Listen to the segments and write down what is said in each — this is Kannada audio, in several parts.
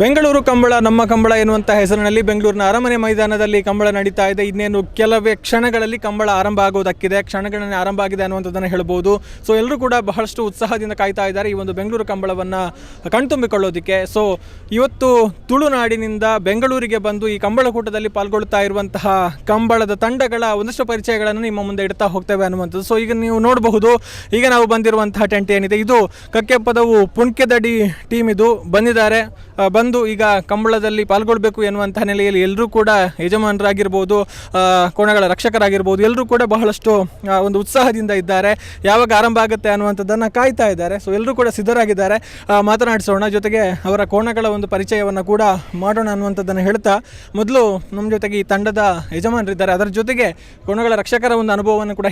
ಬೆಂಗಳೂರು ಕಂಬಳ ನಮ್ಮ ಕಂಬಳ ಎನ್ನುವಂಥ ಹೆಸರಿನಲ್ಲಿ ಬೆಂಗಳೂರಿನ ಅರಮನೆ ಮೈದಾನದಲ್ಲಿ ಕಂಬಳ ನಡೀತಾ ಇದೆ. ಇನ್ನೇನು ಕೆಲವೇ ಕ್ಷಣಗಳಲ್ಲಿ ಕಂಬಳ ಆರಂಭ ಆಗೋದಕ್ಕಿದೆ. ಕ್ಷಣಗಳನ್ನೇ ಆರಂಭ ಆಗಿದೆ ಅನ್ನುವಂಥದ್ದನ್ನು ಹೇಳ್ಬೋದು. ಸೊ ಎಲ್ಲರೂ ಕೂಡ ಬಹಳಷ್ಟು ಉತ್ಸಾಹದಿಂದ ಕಾಯ್ತಾ ಇದ್ದಾರೆ ಈ ಒಂದು ಬೆಂಗಳೂರು ಕಂಬಳವನ್ನು ಕಣ್ತುಂಬಿಕೊಳ್ಳೋದಕ್ಕೆ. ಸೊ ಇವತ್ತು ತುಳುನಾಡಿನಿಂದ ಬೆಂಗಳೂರಿಗೆ ಬಂದು ಈ ಕಂಬಳಕೂಟದಲ್ಲಿ ಪಾಲ್ಗೊಳ್ತಾ ಇರುವಂತಹ ಕಂಬಳದ ತಂಡಗಳ ಒಂದಷ್ಟು ಪರಿಚಯಗಳನ್ನು ನಿಮ್ಮ ಮುಂದೆ ಇಡ್ತಾ ಹೋಗ್ತೇವೆ ಅನ್ನುವಂಥದ್ದು. ಸೊ ಈಗ ನೀವು ನೋಡಬಹುದು, ಈಗ ನಾವು ಬಂದಿರುವಂತಹ ಟೆಂಟ್ ಏನಿದೆ ಇದು ಕಕ್ಕೆಪದವು ಪುಣ್ಕೆದಡಿ ಟೀಮ್ ಇದು ಬಂದಿದ್ದಾರೆ. ಬಂದು ಈಗ ಕಂಬಳದಲ್ಲಿ ಪಾಲ್ಗೊಳ್ಬೇಕು ಎನ್ನುವಂಥ ನೆಲೆಯಲ್ಲಿ ಎಲ್ಲರೂ ಕೂಡ ಯಜಮಾನರಾಗಿರ್ಬೋದು, ಕೋಣಗಳ ರಕ್ಷಕರಾಗಿರ್ಬೋದು, ಎಲ್ಲರೂ ಕೂಡ ಬಹಳಷ್ಟು ಒಂದು ಉತ್ಸಾಹದಿಂದ ಇದ್ದಾರೆ. ಯಾವಾಗ ಆರಂಭ ಆಗುತ್ತೆ ಅನ್ನುವಂಥದ್ದನ್ನು ಕಾಯ್ತಾ ಇದ್ದಾರೆ. ಸೊ ಎಲ್ಲರೂ ಕೂಡ ಸಿದ್ಧರಾಗಿದ್ದಾರೆ. ಮಾತನಾಡಿಸೋಣ, ಜೊತೆಗೆ ಅವರ ಕೋಣಗಳ ಒಂದು ಪರಿಚಯವನ್ನು ಕೂಡ ಮಾಡೋಣ ಅನ್ನುವಂಥದ್ದನ್ನು ಹೇಳ್ತಾ, ಮೊದಲು ನಮ್ಮ ಜೊತೆಗೆ ಈ ತಂಡದ ಯಜಮಾನರಿದ್ದಾರೆ, ಅದರ ಜೊತೆಗೆ ಕೋಣಗಳ ರಕ್ಷಕರ ಒಂದು ಅನುಭವವನ್ನು ಕೂಡ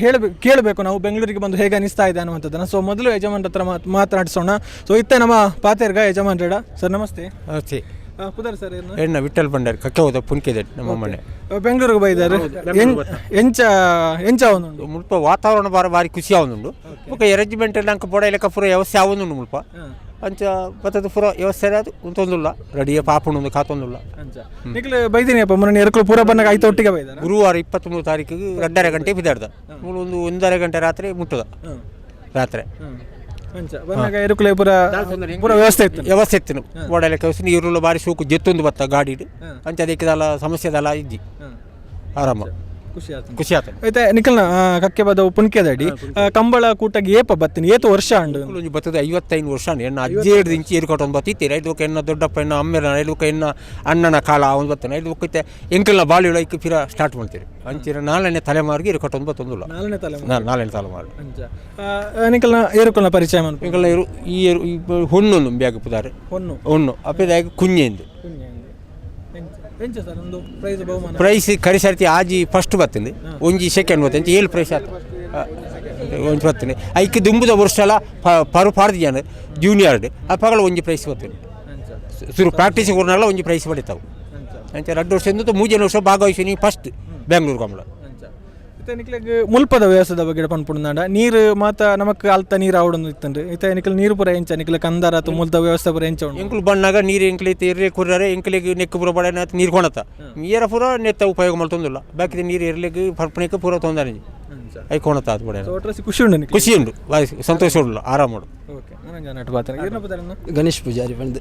ಕೇಳಬೇಕು ನಾವು, ಬೆಂಗಳೂರಿಗೆ ಬಂದು ಹೇಗೆ ಅನಿಸ್ತಾ ಇದೆ ಅನ್ನುವಂಥದ್ದನ್ನು. ಸೊ ಮೊದಲು ಯಜಮಾನ್ರ ಹತ್ರ ಮಾತನಾಡಿಸೋಣ. ಸೊ ಇತ್ತ ನಮ್ಮ ಪಾತೇರ್ಗ ಯಜಮಾನ್ರಡ ಸರ್, ನಮಸ್ತೆ. ನಮಸ್ತೆ. ಪುದರ್ ಸರ್ ಎಣ್ಣ ವಿಠಲ್ ಭಂಡಾರಿ ಕಕ್ಕೆ ಹೋದ ಪುಣ್ಕೆದೆ ನಮ್ಮ ಮನೆ ಬೆಂಗಳೂರಿಗೆ ಬೈದಾರೆ ಎಂಚ ಅವನುಂಡು ಮುಲ್ಪ ವಾತಾವರಣ ಬಾರಿ ಖುಷಿ ಅವನುಂಡು. ಮುಖ ಅರೇಂಜ್ಮೆಂಟ್ ಎಲ್ಲ ಅಂಕ ಪೋಡ ಲೆಕ್ಕ ಪೂರ ವ್ಯವಸ್ಥೆ ಆವೊಂದುಂಡು ಮುಲ್ಪ ಅಂಚ ಬತ್ತದ ಪೂರ ವ್ಯವಸ್ಥೆ ಅದು ಉಂತೊಂದುಲ್ಲ ರೆಡಿಯ ಪಾಪುಂಡು ಕಾತೊಂದುಲ್ಲ ನಿಖಿಲ್ ಬೈದಿನಿ ಅಪ್ಪ ಮೊನ್ನೆ ಎರಕಲು ಪೂರ ಬಂದಾಗ ಆಯ್ತು ಒಟ್ಟಿಗೆ ಬೈದಾರ. ಗುರುವಾರ 23 ತಾರೀಕಿಗೆ 2:30 ಗಂಟೆ ಬಿದ್ದಾಡ್ದ. ಒಂದು 1:30 ಗಂಟೆ ರಾತ್ರಿ ಮುಟ್ಟದ. ರಾತ್ರಿ ವ್ಯವಸ್ಥೆ ಇತ್ತು ಓಡಾಡ ಕೆಲಸ ನೀರುಲ್ಲ ಬಾರಿ ಸೂಕು ಜೆತ್ತೊಂದು ಬತ್ತ ಗಾಡಿ ಅಂಚ ಅದಕ್ಕೆಲ್ಲ ಸಮಸ್ಯೆದಲ್ಲ ಇದ್ದಿ ಆರಾಮ ಖುಷಿ ಆತ. ಐತೆ ನಿಖಲ್ನ ಕಕ್ಕೆ ಬದ ಪುಣ್ಕೆದಡಿ ಕಂಬಳ ಕೂಟಗೆ ಏಪ ಬತ್ತೀನಿ ಏತು ವರ್ಷ ಅಂಡು ಬರ್ತದೆ 55 ವರ್ಷ ಎಣ್ಣ 17 ಇಂಚು ಏರ್ಕೊಟ್ಟು ಬತ್ತೀರಿ. ಐದಕ್ಕೆ ಎಣ್ಣ ದೊಡ್ಡಪ್ಪ ಎಣ್ಣ ಅಮ್ಮೆರ ಐದಕ್ಕೆ ಎಣ್ಣ ಅಣ್ಣನ ಕಾಲ ಅವನು ಬರ್ತಾನೆ. ಐದಕ್ಕೆ ಎಂಕಲ್ನ ಬಾಳಿ ಇಳಕ್ಕೆ ಫಿರ ಸ್ಟಾರ್ಟ್ ಮಾಡ್ತೀರಿ. ಅಂಚಿರ 4ನೇ ತಲೆಮಾರಿಗೆ ಏರ್ಕೊಟ್ಟು ಬತ್ತೊಂದಿಲ್ಲ. 4ನೇ ತಲೆಮಾರು ನಿಖಲ್ನ ಏರುಕಲ್ನ ಪರಿಚಯ ನಿಖಲ್ನ ಈ ಹೊಣ್ಣೊಂದು ಬ್ಯಾಗ್ ಪುದಾರೆ ಹೊಣ್ಣು ಅಪ್ಪದಾಗಿ ಕುഞ്ഞೆಂದು ಪ್ರೈಸ್ ಕರಿಸರ್ತಿ ಆಜಿ ಫಸ್ಟ್ ಬರ್ತದೆ, ಒಂಜಿ ಸೆಕೆಂಡ್ ಬರ್ತದೆ, 7 ಪ್ರೈಸ್ ಆತ ಒಂಜಿ ಬರ್ತದೆ. ಐಕ್ಕೆ ದುಂಬುದ ವರ್ಷ ಎಲ್ಲ ಪಾರ್ದು ಜನ ಜೂನಿಯರ್ಡ್ ಆ ಪಗಲ ಒಂಜಿ ಪ್ರೈಸ್ ಬರ್ತದೆ. ಶುರು ಪ್ರಾಕ್ಟೀಸ್ ಕೊಡನೆಲ್ಲ ಒಂಜಿ ಪ್ರೈಸ್ ಪಡಿತಾವೆ. ಅಂಚ 2 ವರ್ಷದಿಂದ 3 ವರ್ಷ ಭಾಗವಹಿಸಿ ಫಸ್ಟ್ ಬೆಂಗಳೂರು ಕಂಬಳ. ಮುಲ್ಪದ ವ್ಯವಸ್ಥೆದ ಬಗ್ಗೆ ಪನ್ಪುಂಡ ನೀರು ಮಾತ ನಮಕ್ ಅಲ್ತ ನೀರು ಆವಡೊಂದು ಇತ್ತಂದ್ರೆ ಇತ್ತ ನಿಖಲ್ ನೀರು ಪೂರ ಎಂಚ ನಿಖಲ್ ಕಂದಾರ ಅಥವಾ ಮುಲ್ದ ವ್ಯವಸ್ಥೆ ಪೂರ ಎಂಚ ಎಂಕ್ಲು ಬಣ್ಣಾಗ ನೀರು ಎಂಕ್ಲೈತೆ ಇರ್ರೆ ಕುರ್ರೆ ಎಂಕ್ಲಿಗೆ ನೆಕ್ ಪೂರ ಬಡ ನೀರು ಕೊಣತ ನೀರ ಪೂರ ನೆತ್ತ ಉಪಯೋಗ ಮಾಡ್ತೊಂದಿಲ್ಲ. ಬಾಕಿದ ನೀರು ಇರ್ಲಿಕ್ಕೆ ಪರ್ಪಣಿಕೆ ಪೂರ ತೊಂದರೆ ಐ ಕೊಣತ ಅದು ಬಡ ಖುಷಿ ಉಂಡು, ಸಂತೋಷ ಉಂಡು, ಆರಾಮ ಉಂಡು. ಗಣೇಶ್ ಪೂಜಾರಿ ಬಂದು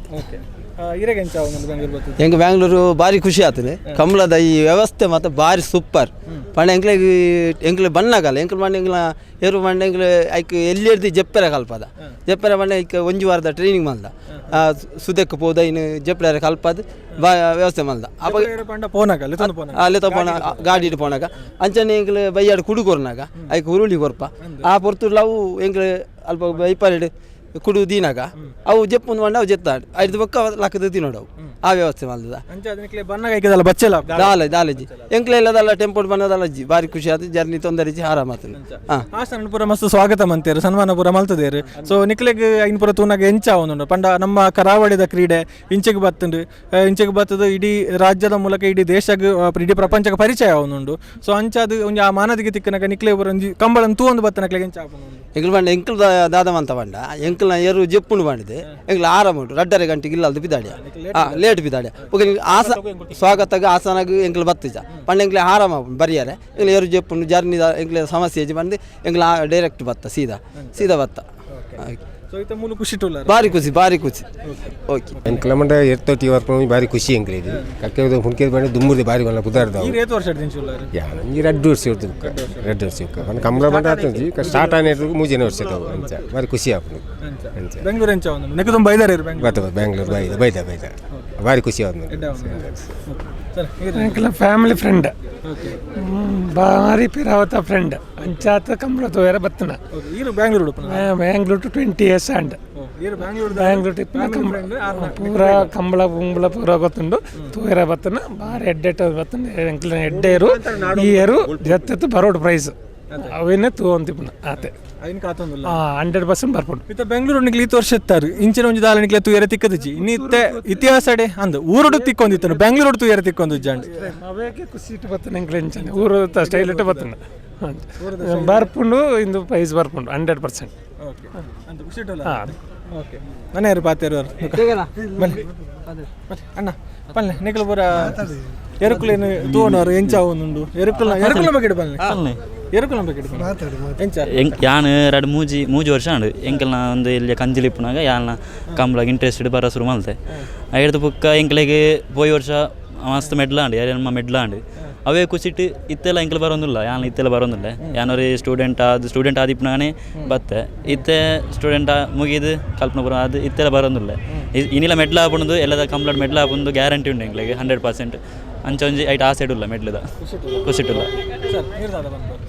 ಹೆಂಗೆ ಬ್ಯಾಂಗ್ಳೂರು ಭಾರಿ ಖುಷಿ ಆಗ್ತದೆ. ಕಂಬಳದ ಈ ವ್ಯವಸ್ಥೆ ಮತ್ತು ಭಾರಿ ಸೂಪರ್ ಪಂಡ ಎಂಕ್ಲೆ ಬಣ್ಣಗಲ್ಲ ಎಂಕ್ಲು ಬಂಡ ಎಂಕ್ಲ ಏರು ಬಂಡ ಎಂಕ್ಲೆ ಐಕ್ ಎಲ್ಲಿ ಹಿಡ್ದು ಜಪ್ಪೆರ ಕಲ್ಪದ ಜಪ್ಪೆರ ಬಂಡ ಐಕ್ ಒಂಜಿ ವಾರದ ಟ್ರೈನಿಂಗ್ ಮಲ್ದ ಸುದಕ್ಕೆ ಪೋದ ಇನ್ನು ಜಪ್ಪೆರ ಕಲ್ಪದ ವ್ಯವಸ್ಥೆ ಮಲ್ದ ಅಲ್ಲಿ ತೋಣ ಗಾಡಿ ಇಟ್ಟು ಪೋನಾಗ ಅಂಚನೆ ಎಂಕ್ಲೆ ಬೈಯಾಡು ಕುಡುಕೊರ್ನಾಗ ಐಕ್ ಹುರುಳಿ ಕೊರ್ಪ ಆ ಪೊರ್ತುರ್ಲಾವು ಎಂಕ್ಲೆ ಅಲ್ಪ ಬೈಪಾರಿಡು ಕುಡು ದೀನಾಗ ಅವು ಜಪ್ಪುಂದು ಬಂಡ ಅವು ಜೆತ್ತಾಡು 5 ಬಕ್ಕ ಲಕ್ಕದ ತಿನ್ನೋಡು ಆ ವ್ಯವಸ್ಥೆ ಮಲ್ದ ದಾಲಜಿ ಎಂಕ್ಲೆ ಇಲ್ಲದಲ್ಲ ಟೆಂಪೋಡ್ ಬನ್ನದಲ್ಲಜ್ಜಿ ಭಾರಿ ಖುಷಿ ಆಯ್ತು. ಜರ್ನಿ ತೊಂದರೆ ಆರಾಮ ಪೂರ ಮಸ್ತ್ ಸ್ವಾಗತ ಮಂತೇರು ಸನ್ಮಾನ ಪೂರ ಮಲ್ತದೇರು. ಸೊ ನಿಕ್ಲೆಗ್ ಐನ್ ಪೂರ ತೂನಾಗ ಎಂಚ ಅವನು ಪಂಡ ನಮ್ಮ ಕರಾವಳಿದ ಕ್ರೀಡೆ ಇಂಚಿಗೆ ಬತ್ತುಂಡು ಇಂಚಿಗೆ ಬತ್ತದು ಇಡೀ ರಾಜ್ಯದ ಮೂಲಕ ಇಡೀ ದೇಶಕ್ಕೆ ಇಡೀ ಪ್ರಪಂಚಕ್ಕೆ ಪರಿಚಯ ಅವನುಂಡು. ಸೊ ಅಂಚದು ಒಂಜಿ ಆ ಮಾನದಿಗೆ ತಿಕ್ಕನಾಗ ನಿಕ್ಲೆ ಪೂರ ಒಂಜಿ ಕಂಬಳನ್ ತೂ ಒಂದು ಬತ್ತನಕ್ಲೆಗೆ ಎಂಚ ಎಂಕ್ಲು ಬಂಡ ಎಂಕ್ಲು ದಾದವಂತ ಬಂಡ ಎಂಕ್ಲ ಏರು ಜಪ್ಪುಂಡು ಮಾಡಿದೆ ಎಂಕ್ಲು ಆರಾಮ ಉಂಟು 2:30 ಗಂಟೆಗೆ ಇಲ್ಲದು ಬಿದ್ದಾಡ್ಯ ಲೇಟ್ ಬಿದ್ದಾಡ್ಯ ಸ್ವಾಗತಗ ಆಸನಾಗ ಎಂಕ್ಲು ಬತ್ತಿಜ ಪಂಡ ಎಂಕ್ಲೆ ಆರಾಮ ಬರಿಯಾರೆ ಎಂಕ್ಲೆ ಏರು ಜಪ್ಪುಂಡು ಜರ್ನಿ ಎಂಕ್ಲೆ ಸಮಸ್ಯೆ ಬಂದು ಎಂಕ್ಲ ಡೈರೆಕ್ಟ್ ಬತ್ತ ಸೀದಾ ಬತ್ತ ಭಾರಿ ಖುಷಿ ಓಕೆ ಎಂಕ್ಲ ಮಂಡ ಎರ್ತೊಟ್ಟಿ ವರ್ಪ ಭಾರಿ ಖುಷಿ ಎಂಕ್ಲೆ ಇದು ಕಕ್ಕೆ ಹುಣ್ಕೆ ಬಂದು ದುಮ್ಮುರ್ದೆ ಭಾರಿ ಬಣ್ಣ ಕುದಾರ್ದ ಈ 2 ವರ್ಷ ಇರ್ತದೆ 2 ವರ್ಷ ಬಂದು ಕಂಬಳ ಬಂಡ ಆಗ್ತದೆ ಸ್ಟಾರ್ಟ್ ಆನೇರು 3 ವರ್ಷ ಅಂಚ ಭಾರಿ ಖುಷಿ ಆಗ್ತದೆ. ಬೆಂಗಳೂರು ಎಂಚ ನೆಕ್ಕದು ಬೈದಾರೆ ಬೆಂಗಳೂರು ಬೈದ ಭಾರಿ ಖುಷಿ ಆಗ್ತದೆ. ಫ್ಯಾಮಿಲಿ ಫ್ರೆಂಡ್ ಭಾರಿ ಪಿರಾವತ ಫ್ರೆಂಡ್ ಅಂಚಾತ ಕಂಬಳ ತೋಯರ ಬತ್ತನ ಬ್ಯಾಂಗ್ಳೂರು 20 years ಅಂಡ್ ಬ್ಯಾಂಗ್ಳೂರು ಪೂರ ಕಂಬಳ ಗುಂಬಳ ಪೂರ ಗೊತ್ತುಂಡು ತೋಯರ ಬತ್ತನ ಭಾರಿ ಎಡ್ಡೆಟ್ ಬತ್ತನ ಎಂಕ್ಲ ಎಡ್ಡೇರು ಈ ಏರು ಜತ್ತು ಬರೋಡ್ ಪ್ರೈಸ್ ಅವನ್ನೇ ತೂಂತಿಪ್ಪನ ಆತೆ 100% ಬರ್ಪುಂಡು. ಇತ್ತ ಬೆಂಗಳೂರು ನಿಕ್ಲಿ 2 ವರ್ಷ ಎತ್ತಾರು ಇಂಚಿನ ಒಂಜಿ ದಾಲ ನಿಕ್ಲೆ ತೂಯರ ತಿಕ್ಕದಿಜಿ ಇನ್ನಿತ್ತೆ ಇತಿಹಾಸಡೆ ಅಂದ ಊರುಡು ತಿಕ್ಕೊಂದಿತ್ತನು ಬೆಂಗಳೂರು ತೂಯರ ತಿಕ್ಕೊಂದು ಜಾಂಡ್ ಅವೇಕೆ ಖುಷಿ ಇಟ್ಟು ಬತ್ತನ ಎಂಕ್ಲೆ ಇಂಚನೆ ಊರು ಸ್ಟೈಲ್ ಇಟ್ಟು ಬತ್ತನ ಬರ್ಪುಂಡು ಇಂದು ಪ್ರೈಸ್ ಬರ್ಪುಂಡು 100%. ಓಕೆ ಮನೆ ಯಾರು ಪಾತೇರು ಬನ್ನಿ ಅಣ್ಣ ಪಲ್ಲೆ ನಿಖಲ್ ಪೂರ ಎರುಕುಲೇನು ತೋನವರು ಎಂಚಾವುಂಡು ಎರುಕುಲ ಬಗ್ಗೆ ಬನ್ನಿ ಎರುಕುಲ ಬಗ್ಗೆ ಎಂಚ ಯಾನ್ ಎರಡು ಮೂಜಿ ವರ್ಷ ಅಂಡು ಎಂಕಲ್ನ ಒಂದು ಇಲ್ಲಿ ಕಂಜಿಲಿಪ್ಪನಾಗ ಯಾಲ್ನ ಕಂಬಳಾಗ ಇಂಟ್ರೆಸ್ಟೆಡ್ ಬರೋ ಶುರು ಮಲ್ತೆ ಹಿಡ್ದು ಬುಕ್ಕ ಎಂಕಲಿಗೆ ಪೋಯಿ ವರ್ಷ ಮಸ್ತ್ ಮೆಡ್ಲಾಂಡು ಯಾರಮ್ಮ ಮೆಡ್ಲಾಂಡು ಅವೇ ಕುಸಿಟ್ಟು ಇತ್ತೆಲ್ಲ ಎಂಕಲ್ ಬರೋದಿಲ್ಲ ಯಾನ್ ಇತ್ತೆಲ್ಲ ಬರೋದಿಲ್ಲ ಯಾನವ್ರಿ ಸ್ಟೂಡೆಂಟ್ ಆದಿಪ್ಪನಾಗೇ ಬತ್ತೆ ಇತ್ತೆ ಸ್ಟೂಡೆಂಟ್ ಮುಗಿದು ಕಲ್ಪನಪುರ ಅದು ಇತ್ತೆಲ್ಲ ಬರೋದಿಲ್ಲ ಇನ್ನಿಲ್ಲ ಮೆಡ್ಲ ಹಾಕೊಂಡು ಎಲ್ಲದ ಕಂಪ್ಲೀಟ್ ಮೆಡ್ಲ ಹಾಕೊಂಡು ಗ್ಯಾರಂಟಿ ಉಂಟು ಎಂಕ್ಲಿಗೆ 100% ಅಂಚ ಒಂಜಿ ಐಟ್ ಆ ಸೈಡ್ ಇಲ್ಲ ಮೆಡ್ಲದ ಕುಸಿಟ್ಟಿಲ್ಲ.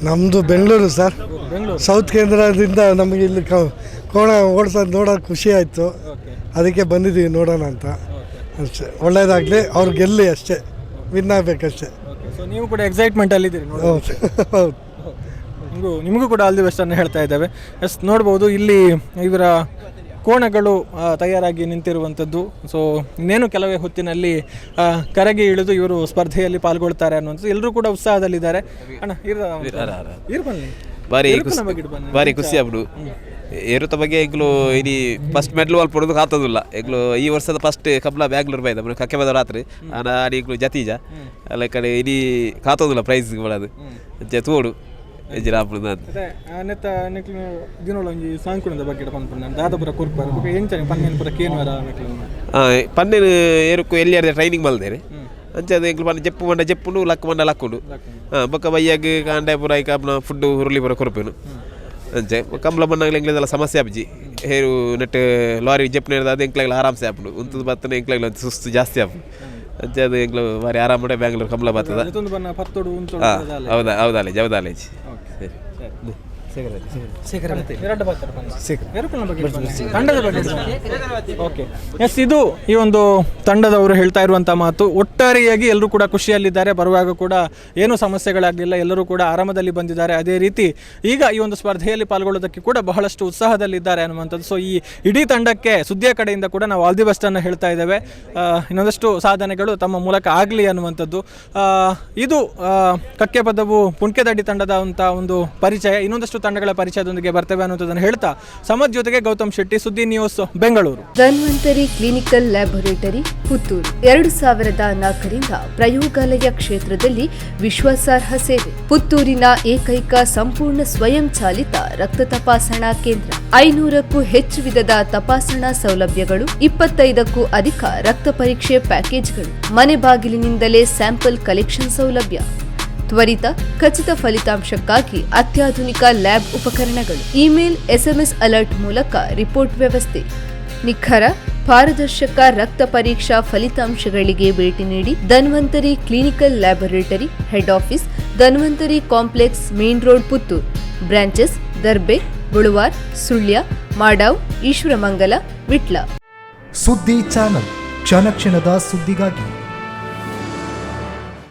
ನಮ್ಮದು ಬೆಂಗಳೂರು ಸರ್, ಸೌತ್ ಕೇಂದ್ರದಿಂದ ನಮಗೆ ಇಲ್ಲಿ ಕೋಣ ಓಡಿಸೋದು ನೋಡೋಕೆ ಖುಷಿ ಆಯಿತು, ಅದಕ್ಕೆ ಬಂದಿದ್ದೀವಿ ನೋಡೋಣ ಅಂತ ಅಷ್ಟೇ. ಒಳ್ಳೇದಾಗಲಿ, ಅವ್ರು ಗೆಲ್ಲಿ ಅಷ್ಟೇ, ವಿನ್ ಆಗಬೇಕಷ್ಟೇ. ನೀವು ಕೂಡ ಎಕ್ಸೈಟ್ಮೆಂಟ್ ಅಲ್ಲಿದ್ದೀರಿ. ಹೌದು, ನಿಮಗೂ ಕೂಡ ಆಲ್ ದಿ ಬೆಸ್ಟ್ ಅನ್ನು ಹೇಳ್ತಾ ಇದ್ದಾವೆ. ಎಸ್, ನೋಡ್ಬೋದು ಇಲ್ಲಿ ಇವರ ಕೋಣಗಳು ತಯಾರಾಗಿ ನಿಂತಿರುವಂಥದ್ದು. ಸೊ ಇನ್ನೇನು ಕೆಲವೇ ಹೊತ್ತಿನಲ್ಲಿ ಕರಗಿ ಇಳಿದು ಇವರು ಸ್ಪರ್ಧೆಯಲ್ಲಿ ಪಾಲ್ಗೊಳ್ತಾರೆ ಅನ್ನುವಂಥದ್ದು. ಎಲ್ಲರೂ ಕೂಡ ಉತ್ಸಾಹದಲ್ಲಿದ್ದಾರೆ. ಅಣ್ಣ ಭಾರಿ ಖುಷಿ ಆಗ್ಬಿಡು ಏರುತ್ತ ಬಗ್ಗೆ ಈಗಲೂ ಇಡೀ ಫಸ್ಟ್ ಮೆಡ್ಲ್ ವಾಲ್ ಪಡೋದು ಕಾತದಿಲ್ಲ ಈಗಲೂ ಈ ವರ್ಷದ ಫಸ್ಟ್ ಕಬ್ಲ ಬ್ಯಾಂಗ್ಳೂರ್ ಬೈದ ಕಕ್ಕೆ ಬದ ರಾತ್ರಿ ಆಡಿ ಈಗಲೂ ಜತೀಜ ಅಲ್ಲ ಕಡೆ ಇಡೀ ಕಾತೋದಿಲ್ಲ ಪ್ರೈಸ್ ಬಳದು ತೋಡು ಪನ್ನೇನು ಏರುಕು ಎಲ್ಲಿಯಾರ ಟ್ರೈನಿಂಗ್ ಮಲ್ದೇನೆ ಅಂಚದ ಎಂಕ್ಲು ಪಂಡ ಜಪ್ಪು ಮಂಡ ಜಪ್ಪುಂಡು ಲಕ್ಕ ಮಂಡ ಲಕ್ಕುಂಡು ಬೊಕ್ಕ ಬಯ್ಯಾಗ ಕಾಂಡೆ ಪುರ ಐಕ ಫುಡ್ಡು ಹುರುಳಿ ಪುರ ಕೊರಪೇನು ಅಂಚೆ ಕಂಬಳ ಬಣ್ಣಗಳು ಎಂಕ್ಲೆಲ್ಲ ಸಮಸ್ಯೆ ಆಪ್ಜಿ ಹೇರು ನೆಟ್ ಲಾರಿ ಜಪ್ಪು ನೇರದ ಅದು ಎಂಕ್ಲಾಗಲ ಆರಾಮ್ಸೆ ಆಪುಂಡು ಉಂತದ ಬತ್ತನೆ ಎಂಕ್ಲಾಗಲ ಸುಸ್ತು ಜಾಸ್ತಿ ಆಪು ಅಂಚೆ ಅದು ಎಂಕ್ಲು ಬಾರಿ ಆರಾಮಡೆ ಬ್ಯಾಂಗ್ಳೂರು ಕಂಬಳ ಬರ್ತದ. ಹೌದಾ ಹೌದಾಲೇಜ್ ಹೌದಾಲೇಜ್ ಓಕೆ ಎಸ್, ಇದು ಈ ಒಂದು ತಂಡದವರು ಹೇಳ್ತಾ ಇರುವಂಥ ಮಾತು. ಒಟ್ಟಾರೆಯಾಗಿ ಎಲ್ಲರೂ ಕೂಡ ಖುಷಿಯಲ್ಲಿದ್ದಾರೆ. ಬರುವಾಗ ಕೂಡ ಏನೂ ಸಮಸ್ಯೆಗಳಾಗಲಿಲ್ಲ, ಎಲ್ಲರೂ ಕೂಡ ಆರಾಮದಲ್ಲಿ ಬಂದಿದ್ದಾರೆ. ಅದೇ ರೀತಿ ಈಗ ಈ ಒಂದು ಸ್ಪರ್ಧೆಯಲ್ಲಿ ಪಾಲ್ಗೊಳ್ಳೋದಕ್ಕೆ ಕೂಡ ಬಹಳಷ್ಟು ಉತ್ಸಾಹದಲ್ಲಿದ್ದಾರೆ ಅನ್ನುವಂಥದ್ದು. ಸೊ ಈ ಇಡೀ ತಂಡಕ್ಕೆ ಸುದ್ದಿಯ ಕಡೆಯಿಂದ ಕೂಡ ನಾವು ಆಲ್ ದಿ ಬೆಸ್ಟ್ ಅನ್ನು ಹೇಳ್ತಾ ಇದ್ದೇವೆ. ಇನ್ನೊಂದಷ್ಟು ಸಾಧನೆಗಳು ತಮ್ಮ ಮೂಲಕ ಆಗಲಿ ಅನ್ನುವಂಥದ್ದು. ಇದು ಕಕ್ಕೆ ಪದವು ಪುಣ್ಕೆದಡ್ಡಿ ತಂಡದ ಒಂದು ಪರಿಚಯ. ಇನ್ನೊಂದಷ್ಟು ತಂಡಗಳ ಪರಿಚಯದೊಂದಿಗೆ ಬರ್ತೇವೆ ಅನ್ನೋದನ್ನು ಹೇಳ್ತಾ ಸಮದ್ ಜೊತೆಗೆ Gautam Shetty, Suddi news, Bengaluru. Dhanvantari clinical laboratory, Puttur. 2004ರಿಂದ ಪ್ರಯೋಗಾಲಯ ಕ್ಷೇತ್ರದಲ್ಲಿ ವಿಶ್ವಾಸಾರ್ಹ ಸೇವೆ. ಪುತ್ತೂರಿನ ಏಕೈಕ ಸಂಪೂರ್ಣ ಸ್ವಯಂ ಚಾಲಿತ ರಕ್ತ ತಪಾಸಣಾ ಕೇಂದ್ರ. 500ಕ್ಕೂ ಹೆಚ್ಚು ವಿಧದ ತಪಾಸಣಾ ಸೌಲಭ್ಯಗಳು, 25ಕ್ಕೂ ಅಧಿಕ ರಕ್ತ ಪರೀಕ್ಷೆ ಪ್ಯಾಕೇಜ್ಗಳು, ಮನೆ ಬಾಗಿಲಿನಿಂದಲೇ ಸ್ಯಾಂಪಲ್ ಕಲೆಕ್ಷನ್ ಸೌಲಭ್ಯ, ತ್ವರಿತ ಖಚಿತ ಫಲಿತಾಂಶಕ್ಕಾಗಿ ಅತ್ಯಾಧುನಿಕ ಲ್ಯಾಬ್ ಉಪಕರಣಗಳು, ಇಮೇಲ್ SMS ಅಲರ್ಟ್ ಮೂಲಕ ರಿಪೋರ್ಟ್ ವ್ಯವಸ್ಥೆ, ನಿಖರ ಪಾರದರ್ಶಕ ರಕ್ತ ಪರೀಕ್ಷಾ ಫಲಿತಾಂಶಗಳಿಗೆ ಭೇಟಿ ನೀಡಿ. Dhanvantari clinical laboratory, head office Dhanvantari complex, main road, Puttur. Branches Darbe, Buluvar, Sullia, Madav, Ishwaramangala, Vitla. Suddi channel, ಕ್ಷಣ ಕ್ಷಣದ ಸುದ್ದಿಗಾಗಿ.